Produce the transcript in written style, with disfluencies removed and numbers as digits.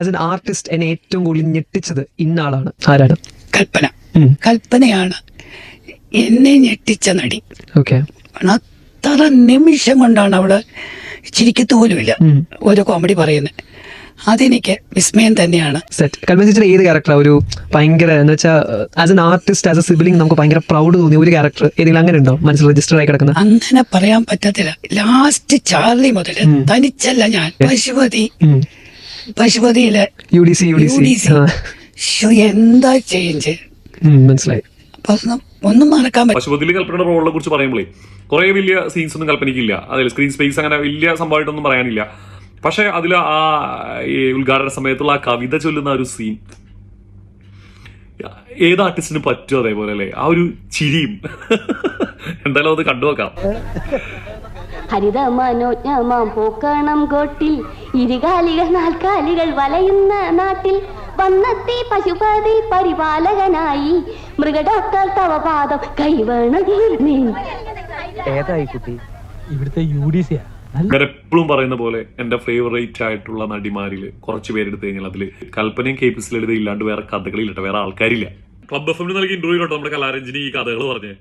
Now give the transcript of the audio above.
As an artist എന്നെ ഏറ്റവും കൂടുതൽ ഞെട്ടിച്ചത് ഇന്നാളാണ് ആരാണ്? കൽപ്പന. കൽപ്പനയാണ് എന്നെ ഞെട്ടിച്ച നടി. ഓക്കെ. അത്ര നിമിഷം കൊണ്ടാണ് അവള് ചിരിക്കത്ത് പോലുമില്ല ഓരോ കോമഡി പറയുന്നത്. അതെനിക്ക് വിസ്മയം തന്നെയാണ്. കൽപ്പന ചേച്ചിയുടെ ഏത് ക്യാരക്ടർ ഒരു ഭയങ്കര എന്ന് വെച്ചാൽ as an artist as a sibling നമുക്ക് ഭയങ്കര പ്രൗഡ് തോന്നിയ ഒരു ക്യാരക്ടർ ഏതെങ്കിലും അങ്ങനെ ഉണ്ടോ മനസ്സിൽ രജിസ്റ്റർ ആയി കിടക്കുന്നത്? അങ്ങനെ പറയാൻ പറ്റത്തില്ല. ലാസ്റ്റ് ചാർലി മുതൽ തനിച്ചല്ല ഞാൻ പശുപതിയിലെ UDC എന്താ ചേഞ്ച് മനസ്സിലായി. അപ്പൊ ഒന്നും മറക്കാൻ പറ്റും. പശുപതിയിലെ കൽപ്പനയുടെ റോളിനെ കുറിച്ച് പറയുമ്പോഴേ കുറെ വലിയ സീൻസ് ഒന്നും കൽപ്പനയ്ക്കില്ല. അതിൽ സ്ക്രീൻ സ്പേസ് അങ്ങനെ വലിയ സംഭവമായിട്ടൊന്നും പറയാനില്ല. പക്ഷെ അതിൽ ആ ഈ ഉദ്ഘാടന സമയത്തുള്ള ആ കവിത ചൊല്ലുന്ന ഒരു സീൻ ഏത് ആർട്ടിസ്റ്റിന് പറ്റും അതേപോലെ അല്ലേ? ആ ഒരു ചിരിയും എന്തായാലും അത് കണ്ടുനോക്കാം. ഹരിത മനോജ്ഞമാം പൂക്കണം കോട്ടിൽ ഇരുകാലികൾ നാൽക്കാലികൾ വലയുന്ന നാട്ടിൽ വന്നെത്തി പശുപതി പരിപാലകനായി മൃഗഡോക്ടർ തവ പാദം കൈവേണം. ഏതായി കുട്ടി? ഇവിടുത്തെ UDC എപ്പോഴും പറയുന്ന പോലെ എന്റെ ഫേവറേറ്റ് ആയിട്ടുള്ള നടിമാരിൽ കുറച്ച് പേരെടുത്ത് കഴിഞ്ഞാൽ അതിൽ കൽപ്പനയും കേപ്പിസിലെടുത്ത് ഇല്ലാണ്ട് വേറെ കഥകളിലിട്ട് വേറെ ആൾക്കാരില്ല. ക്ലബ് FM നൽകിയ ഇന്റർവ്യൂലോട്ടോ നമ്മുടെ കലാരഞ്ജിനി ഈ കഥകൾ പറഞ്ഞേ.